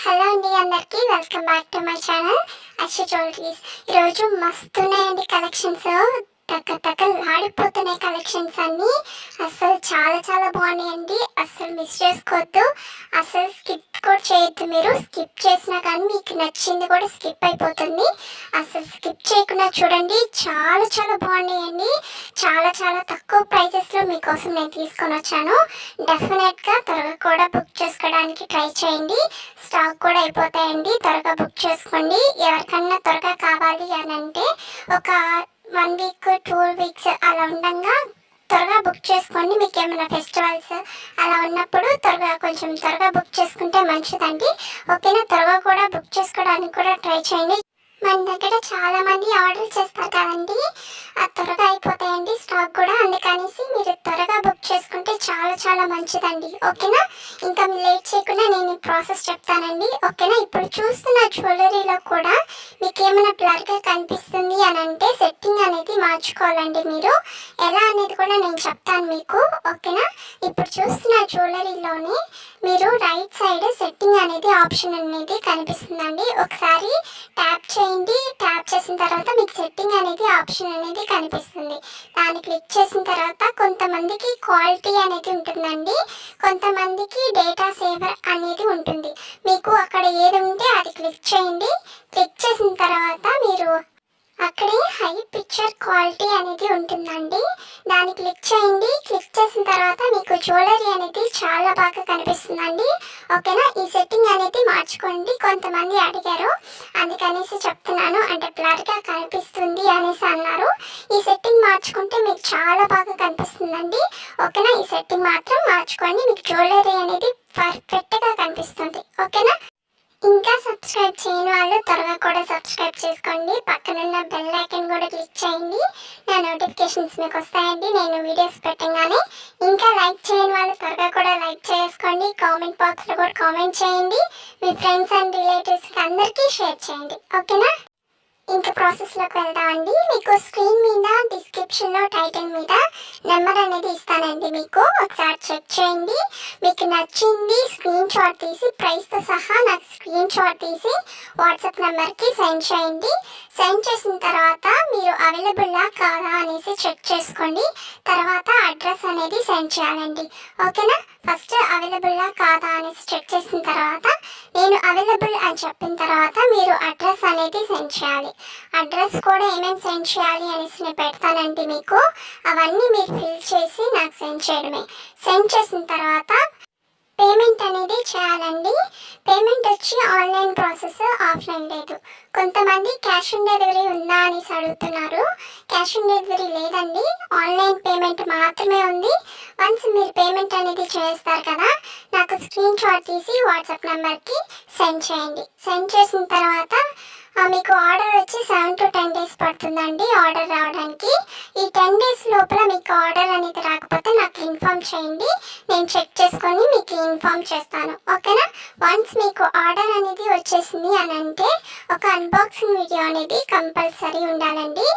Hello అండి, అందరికీ welcome back to my channel Aksha jewelleries. ఈరోజు మస్తున్నాయండి కలెక్షన్స్, ఆడిపోతున్నాయి కలెక్షన్స్ అన్నీ. అసలు చాలా చాలా బాగున్నాయండి. అసలు మిస్ చేసుకోవద్దు, అసలు స్కిప్ కూడా చేయొద్దు. మీరు స్కిప్ చేసినా కానీ మీకు నచ్చింది కూడా స్కిప్ అయిపోతుంది. అసలు స్కిప్ చేయకుండా చూడండి, చాలా చాలా బాగున్నాయండి. చాలా చాలా తక్కువ ప్రైజెస్లో మీకోసం నేను తీసుకొని వచ్చాను. డెఫినెట్గా త్వరగా కూడా బుక్ చేసుకోవడానికి ట్రై చేయండి. స్టాక్ కూడా అయిపోతాయండి, త్వరగా బుక్ చేసుకోండి. ఎవరికన్నా త్వరగా కావాలి అని అంటే ఒక 1 వీక్ 2 వీక్స్ అలా ఉండగా త్వరగా బుక్ చేసుకోండి. మీకు ఏమైనా ఫెస్టివల్స్ అలా ఉన్నప్పుడు కొంచెం త్వరగా బుక్ చేసుకుంటే మంచిదండి. ఓకేనా, త్వరగా కూడా బుక్ చేసుకోవడానికి కూడా ట్రై చేయండి. మన దగ్గర చాలా మంది ఆర్డర్ చేస్తారు కదండి, అది త్వరగా అయిపోతాయండి స్టాక్ కూడా. అందుకనేసి మీరు త్వరగా బుక్ చేసుకుంటే చాలా చాలా మంచిదండి. ఓకేనా, ఇంకా మీరు లేట్ చేయకుండా నేను ఈ ప్రాసెస్ చెప్తానండి. ఓకేనా, ఇప్పుడు చూస్తున్న జ్యువెలరీలో కూడా మీకు ఏమైనా బ్లర్గా కనిపిస్తుంది అని అంటే సెట్టింగ్ అనేది మార్చుకోవాలండి. మీరు ఎలా అనేది కూడా నేను చెప్తాను మీకు. ఓకేనా, ఇప్పుడు చూస్తున్న జ్యువెలరీలోనే మీరు రైట్ సైడ్ సెట్టింగ్ అనేది ఆప్షన్ అనేది కనిపిస్తుందండి. ఒకసారి ట్యాప్ చేయండి. ట్యాప్ చేసిన తర్వాత మీకు సెట్టింగ్ అనేది ఆప్షన్ అనేది కనిపిస్తుంది. దాన్ని క్లిక్ చేసిన తర్వాత కొంతమందికి క్వాలిటీ అనేది ఉంటుందండి, కొంతమందికి డేటా సేవర్ అనేది ఉంటుంది. మీకు అక్కడ ఏది ఉంటే అది క్లిక్ చేయండి. క్లిక్ చేసిన తర్వాత మీరు అక్కడే హై పిక్చర్ క్వాలిటీ అనేది ఉంటుందండి, దాన్ని క్లిక్ చేయండి. క్లిక్ చేసిన తర్వాత మీకు జ్యువెలరీ అనేది చాలా బాగా కనిపిస్తుందండి. ఓకేనా, ఈ సెట్టింగ్ అనేది మార్చుకోండి. కొంతమంది అడిగారు, అందుకనేసి చెప్తున్నాను. అంటే బ్లర్గా కనిపిస్తుంది అనేసి అన్నారు. ఈ సెట్టింగ్ మార్చుకుంటే మీకు చాలా బాగా కనిపిస్తుందండి. ఓకేనా, ఈ సెట్టింగ్ మాత్రం మార్చుకోండి, మీకు జ్యువెలరీ అనేది పర్ఫెక్ట్గా కనిపిస్తుంది. ఓకేనా, ఇంకా సబ్స్క్రైబ్ చేయని వాళ్ళు త్వరగా కూడా సబ్స్క్రైబ్ చేసుకోండి. పక్కనున్న బెల్ ఐకాన్ కూడా క్లిక్ చేయండి, నా నోటిఫికేషన్స్ మీకు వస్తాయండి నేను వీడియోస్ పెట్టగానే. ఇంకా లైక్ చేయని వాళ్ళు త్వరగా కూడా లైక్ చేసుకోండి. కామెంట్ బాక్స్లో కూడా కామెంట్ చేయండి. మీ ఫ్రెండ్స్ అండ్ రిలేటివ్స్కి అందరికీ షేర్ చేయండి. ఓకేనా, ఇంకా ప్రాసెస్లోకి వెళ్దామండి. మీకు స్క్రీన్ మీద డిస్క్రిప్షన్లో టైటిల్ మీద నెంబర్ అనేది ఇస్తానండి. మీకు ఒకసారి చెక్ చేయండి. మీకు నచ్చింది స్క్రీన్ షాట్ తీసి ప్రైస్తో సహా నాకు స్క్రీన్ షాట్ తీసి వాట్సాప్ నెంబర్కి సెండ్ చేయండి. సెండ్ చేసిన తర్వాత మీరు అవైలబుల్లా కాదా అనేసి చెక్ చేసుకోండి. తర్వాత అడ్రస్ అనేది సెండ్ చేయాలండి. ఓకేనా, ఫస్ట్ అవైలబుల్లా కాదా అనేసి చెక్ చేసిన తర్వాత నేను అవైలబుల్ అని చెప్పిన తర్వాత మీరు అడ్రస్ అనేది సెండ్ చేయాలి. అడ్రస్ కూడా ఏమేమి సెండ్ చేయాలి అనేసి నేను పెడతానండి మీకు. అవన్నీ మీరు ఫిల్ చేసి నాకు సెండ్ చేయడమే. సెండ్ చేసిన తర్వాత పేమెంట్ అనేది చేయాలండి. పేమెంట్ వచ్చి ఆన్లైన్ ప్రాసెస్, ఆఫ్లైన్ లేదు. కొంతమంది క్యాష్ ఆన్ డెలివరీ ఉందా అనేసి అడుగుతున్నారు. క్యాష్ ఆన్ డెలివరీ లేదండి, ఆన్లైన్ పేమెంట్ మాత్రమే ఉంది. వన్స్ మీరు పేమెంట్ అనేది చేస్తారు కదా, నాకు స్క్రీన్ షాట్ తీసి వాట్సాప్ నెంబర్కి సెండ్ చేయండి. సెండ్ చేసిన తర్వాత మీకు ఆర్డర్ వచ్చి 7 to 10 days పడుతుందండి ఆర్డర్ రావడానికి. ఈ 10 days లోపల మీకు ఆర్డర్ అనేది రాకపోతే నాకు ఇన్ఫామ్ చేయండి, నేను చెక్ చేసుకొని మీకు ఇన్ఫామ్ చేస్తాను. ఓకేనా, వన్స్ మీకు ఆర్డర్ అనేది వచ్చేసింది అని అంటే ఒక అన్బాక్సింగ్ వీడియో అనేది కంపల్సరీ ఉండాలండి.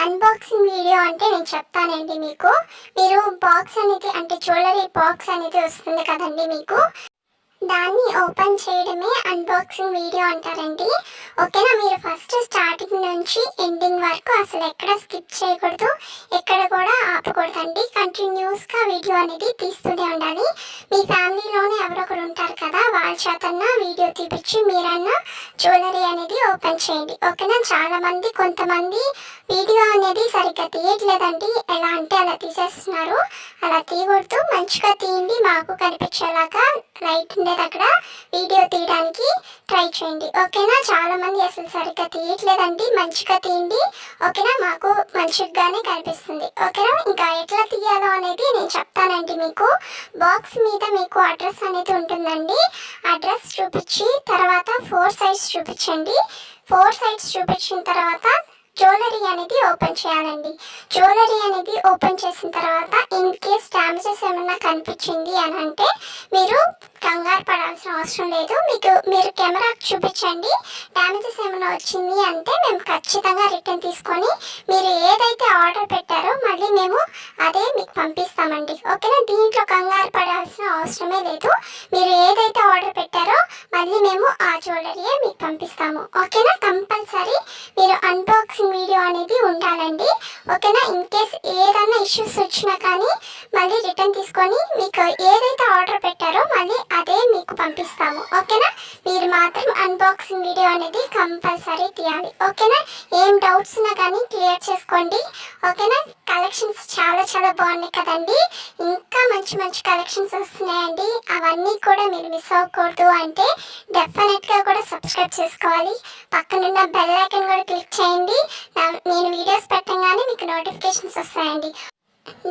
అన్బాక్సింగ్ వీడియో అంటే నేను చెప్తానండి మీకు. మీరు బాక్స్ అనేది అంటే జ్యువెలరీ బాక్స్ అనేది వస్తుంది కదండి మీకు, దాన్ని ఓపెన్ చేయడమే అన్బాక్సింగ్ వీడియో అంటారండి. ఓకేనా, మీరు ఫస్ట్ స్టార్టింగ్ నుంచి ఎండింగ్ వరకు అసలు ఎక్కడ స్కిప్ చేయకూడదు, ఎక్కడ కూడా ఆపకూడదండి. కంటిన్యూస్గా వీడియో అనేది తీస్తూనే ఉండాలి. మీ ఫ్యామిలీలోనే ఎవరొకరు ఉంటారు కదా, వాళ్ళ చేతన్నా వీడియో తీపిచ్చి మీరన్నా జ్యువెలరీ అనేది ఓపెన్ చేయండి. ఓకేనా, చాలామంది కొంతమంది వీడియో అనేది సరిగ్గా తీయట్లేదండి, ఎలా అంటే అలా తీసేస్తున్నారు. అలా తీయకూడదు, మంచిగా తీయండి. మాకు కనిపించేలాగా లైట్ ఉండే దగ్గర వీడియో తీయడానికి ట్రై చేయండి. ఓకేనా, చాలా మంది అసలు సరిగ్గా తీయట్లేదండి, మంచిగా తీయండి. ఓకేనా, మాకు మంచిగానే కనిపిస్తుంది. ఓకేనా, ఇంకా ఎట్లా తీయాలో అనేది నేను చెప్తానండి మీకు. బాక్స్ మీద మీకు అడ్రస్ అనేది ఉంటుందండి. అడ్రస్ చూపించి తర్వాత 4 sides చూపించండి. 4 sides చూపించిన తర్వాత జ్యువెలరీ అనేది ఓపెన్ చేయాలండి. జ్యువెలరీ అనేది ఓపెన్ చేసిన తర్వాత ఇన్ కేస్ డ్యామేజెస్ ఏమైనా కనిపించింది అని అంటే మీరు కంగారు పడాల్సిన అవసరం లేదు. మీరు కెమెరాకి చూపించండి, డ్యామేజెస్ ఏమైనా వచ్చింది అంటే మేము ఖచ్చితంగా రిటర్న్ తీసుకొని మీరు ఏదైతే ఆర్డర్ పెట్టారో మళ్ళీ మేము అదే మీకు పంపిస్తామండి. ఓకేనా, దీంట్లో కంగారు పడాల్సిన అవసరమే లేదు. మీరు ఏదైతే ఆర్డర్ పెట్టారో మళ్ళీ మేము ఆ జ్యువెలరీయే మీకు పంపిస్తాము. ఓకేనా, కంపల్సరీ మీరు అన్బాక్సింగ్ వీడియో అనేది ఉండాలండి. ఓకేనా, ఇన్ కేస్ ఏదైనా ఇష్యూస్ వచ్చినా కానీ మళ్ళీ రిటర్న్ తీసుకొని మీకు ఏదైతే ఆర్డర్ పెట్టారో మళ్ళీ అదే మీకు పంపిస్తాము. ఓకేనా, మీరు మాత్రం అన్బాక్సింగ్ వీడియో అనేది కంపల్సరీ తీయాలి. ఓకేనా, ఏం డౌట్స్ ఉన్నా కానీ క్లియర్ చేసుకోండి. ఓకేనా, కలెక్షన్స్ చాలా చాలా బాగున్నాయి కదండి. ఇంకా మంచి మంచి కలెక్షన్స్ వస్తున్నాయండి. అవన్నీ కూడా మీరు మిస్ అవ్వకూడదు అంటే డెఫినెట్గా కూడా సబ్స్క్రైబ్ చేసుకోవాలి. పక్కనున్న బెల్ ఐకాన్ కూడా క్లిక్ చేయండి. నేను వీడియోస్ పెట్టగానే మీకు నోటిఫికేషన్స్ వస్తాయండి.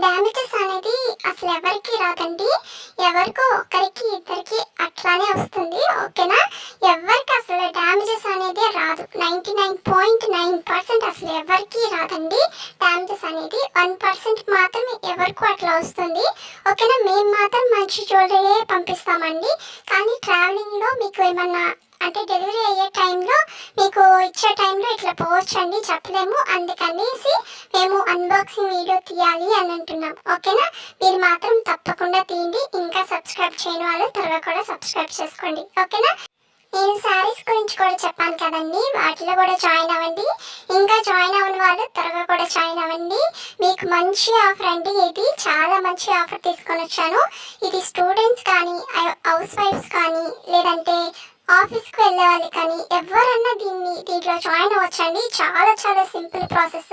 డ్యామేజెస్ అనేది అసలు ఎవరికి రాదండి, ఎవరికో ఒకరికి ఇద్దరికి అట్లానే వస్తుంది. ఓకేనా, ఎవరికి అసలు డ్యామేజెస్ అనేది రాదు. 99.9% అసలు ఎవరికి రాదండి డ్యామేజెస్ అనేది. 1% మాత్రమే ఎవరికి అట్లా వస్తుంది. ఓకేనా, మేము మాత్రం మంచి జ్యువెలరీ పంపిస్తామండి. కానీ ట్రావెలింగ్లో మీకు ఏమన్నా అంటే డెలివరీ అయ్యే టైంలో మీకు ఇచ్చే టైంలో ఇట్లా పోవచ్చండి, చెప్పలేము. అందుకనేసి మేము అన్బాక్సింగ్ వీడియో తీయాలి అని అంటున్నాం. ఓకేనా, మీరు మాత్రం తప్పకుండా తీయండి. ఇంకా సబ్స్క్రైబ్ చేయని వాళ్ళు త్వరగా కూడా సబ్స్క్రైబ్ చేసుకోండి. ఓకేనా, నేను శారీస్ గురించి కూడా చెప్పాను కదండి, వాటిలో కూడా జాయిన్ అవ్వండి. ఇంకా జాయిన్ అవ్వని వాళ్ళు త్వరగా కూడా జాయిన్ అవ్వండి. మీకు మంచి ఆఫర్ అండి, ఇది చాలా మంచి ఆఫర్ తీసుకొని వచ్చాను. ఇది స్టూడెంట్స్ కానీ, హౌస్ వైఫ్స్ కానీ, లేదంటే ఆఫీస్కి వెళ్ళే వాళ్ళు కానీ ఎవరన్నా దీంట్లో జాయిన్ అవ్వచ్చండి. చాలా చాలా సింపుల్ ప్రాసెస్,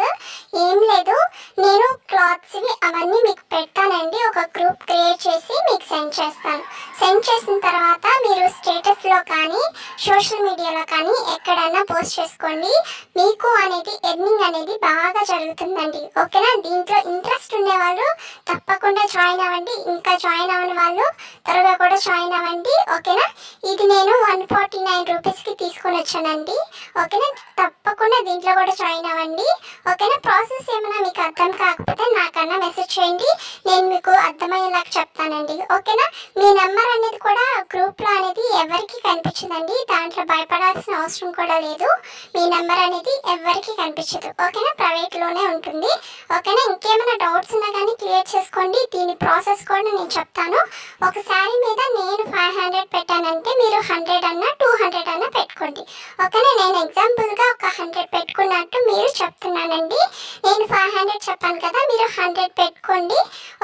ఏం లేదు. నేను క్లాత్స్ అవన్నీ మీకు పెడతానండి. ఒక గ్రూప్ క్రియేట్ చేసి మీకు సెండ్ చేస్తాను. సెండ్ చేసిన తర్వాత మీరు స్టేటస్లో కానీ సోషల్ మీడియాలో కానీ ఎక్కడైనా పోస్ట్ చేసుకోండి. మీకు అనేది ఎర్నింగ్ అనేది బాగా జరుగుతుందండి. ఓకేనా, దీంట్లో ఇంట్రెస్ట్ ఉండేవాళ్ళు తప్పకుండా జాయిన్ అవ్వండి. ఇంకా జాయిన్ అవ్వని వాళ్ళు త్వరగా కూడా జాయిన్ అవ్వండి. ఓకేనా, ఇది నేను 149 రూపీస్కి తీసుకొని వచ్చానండి. ఓకేనా, తప్పకుండా దీంట్లో కూడా జాయిన్ అవ్వండి. ఓకేనా, ప్రాసెస్ ఏమైనా మీకు అర్థం కాకపోతే నాకన్నా మెసేజ్ చేయండి, నేను మీకు అర్థమయ్యేలాగా చెప్తానండి. ఓకేనా, మీ నెంబర్ అనేది కూడా గ్రూప్లో అనేది ఎవరికి కనిపించదండి. దాంట్లో భయపడాల్సిన అవసరం కూడా లేదు. మీ నెంబర్ అనేది ఎవరికి కనిపించదు. ఓకేనా, ప్రైవేట్లోనే ఉంటుంది. ఓకేనా, ఇంకేమైనా డౌట్స్ ఉన్నా కానీ క్లియర్ చేసుకోండి. దీని ప్రాసెస్ కూడా నేను చెప్తాను. ఒక శారీ మీద నేను 500 పెట్టానంటే మీరు 100 అన్నా 200 అన్నా పెట్టుకోండి. ఓకేనా, నేను ఎగ్జాంపుల్గా ఒక 100 పెట్టుకున్నట్టు మీరు చెప్తున్నానండి. నేను 500 చెప్పాను కదా, మీరు 100 పెట్టుకోండి.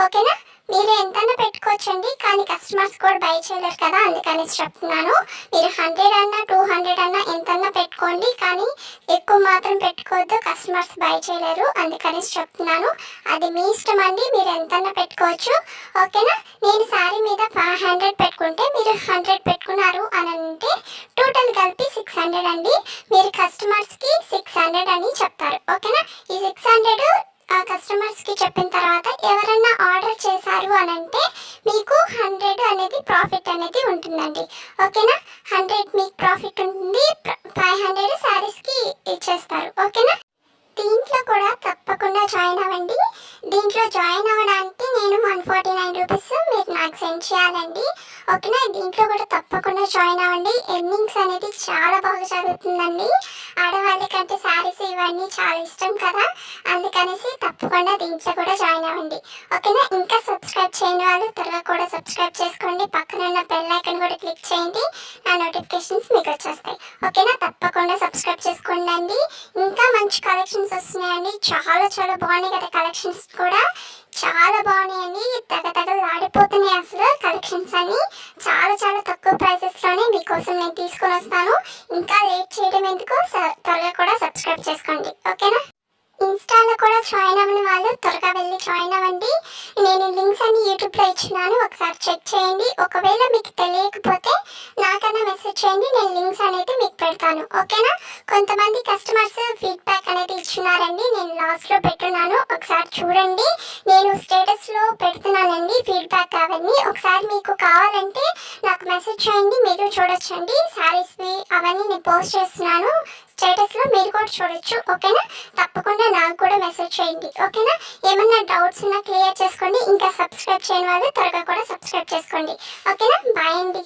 ఓకేనా, మీరు ఎంతన్నా పెట్టుకోవచ్చండి, కానీ కస్టమర్స్ కూడా బై చేయలేరు కదా, అందుకని చెప్తున్నాను. మీరు 100 అన్నా 200 అన్నా ఎంతన్నా పెట్టుకోండి, కానీ ఎక్కువ మాత్రం పెట్టుకోవద్దు, కస్టమర్స్ బై చేయలేరు, అందుకని చెప్తున్నాను. అది మీ ఇష్టం అండి, మీరు ఎంతన్నా పెట్టుకోవచ్చు. ఓకేనా, నేను శారీ మీద 500 పెట్టుకుంటే మీరు 100 పెట్టుకున్నారు అని అంటే టోటల్ కలిపి 600 అండి. మీరు కస్టమర్స్కి 600 అని చెప్తారు. ఓకేనా, ఈ 600 కస్టమర్స్కి చెప్పిన తర్వాత ఎవరైనా ఆర్డర్ చేశారు అని అంటే మీకు 100 అనేది ప్రాఫిట్ అనేది ఉంటుందండి. ఓకేనా, 100 మీకు ప్రాఫిట్ ఉంటుంది, 500 శారీస్కి ఇచ్చేస్తారు. ఓకేనా, దీంట్లో కూడా తప్పకుండా జాయిన్ అవ్వండి. దీంట్లో జాయిన్ అవ్వడానికి నేను 149 రూపీస్ మీరు నాకు సెండ్ చేయాలండి. ఓకేనా, దీంట్లో కూడా తప్పకుండా జాయిన్ అవ్వండి. ఎర్నింగ్స్ అనేది చాలా బాగా జరుగుతుందండి. ఆడవాళ్ళకంటే శారీస్ ఇవన్నీ చాలా ఇష్టం కదా, అందుకనేసి తప్పకుండా దీంట్లో కూడా జాయిన్ అవ్వండి. ఓకేనా, ఇంకా సబ్స్క్రైబ్ చేయని వాళ్ళు త్వరగా కూడా సబ్స్క్రైబ్ చేసుకోండి. పక్కన ఉన్న బెల్ ఐకాన్ కూడా క్లిక్ చేయండి, నా నోటిఫికేషన్స్ మీకు వచ్చేస్తాయి. ఓకేనా, తప్పకుండా సబ్స్క్రైబ్ చేసుకోండి. ఇంకా మంచి కలెక్షన్స్ వస్తున్నాయండి, చాలా చాలా బాగున్నాయి కదా. కలెక్షన్స్ కూడా చాలా బాగున్నాయండి, ఆడిపోతున్నాయి అసలు కలెక్షన్స్ అన్ని. చాలా చాలా తక్కువ ప్రైసెస్లోనే మీకోసం నేను తీసుకొని వస్తాను. ఇంకా లేట్ చేయడం ఎందుకు, త్వరగా కూడా సబ్స్క్రైబ్ చేసుకోండి. ఓకేనా, ఇన్స్టాలో కూడా జాయిన్ అవ్వని వాళ్ళు త్వరగా వెళ్ళి జాయిన్ అవ్వండి. నేను లింక్స్ అన్ని యూట్యూబ్లో ఇచ్చినాను, ఒకసారి చెక్ చేయండి. ఒకవేళ మీకు తెలియకపోతే నాకన్నా మెసేజ్ చేయండి, నేను లింక్స్ అనేది మీకు పెడతాను. ఓకేనా, కొంతమంది కస్టమర్స్ ఫీడ్బ్యాక్ అనేది ఇచ్చినారండి, నేను లాస్ట్లో పెట్టున్నాను, ఒకసారి చూడండి. నేను స్టేటస్లో పెడుతున్నానండి ఫీడ్బ్యాక్ అవన్నీ. ఒకసారి మీకు కావాలంటే నాకు మెసేజ్ చేయండి, మీరు చూడొచ్చండి. శారీస్వి అవన్నీ నేను పోస్ట్ చేస్తున్నాను స్టేటస్లో, మీరు కూడా చూడొచ్చు. ఓకేనా, తప్పకుండా తప్పకుండా నాకు కూడా మెసేజ్ చేయండి, ఓకేనా? ఏమన్నా డౌట్స్ ఉన్నా క్లియర్ చేసుకోండి. ఇంకా సబ్స్క్రైబ్ చేయని వాళ్ళు త్వరగా కూడా సబ్స్క్రైబ్ చేసుకోండి, ఓకేనా? బాయ్ అండి.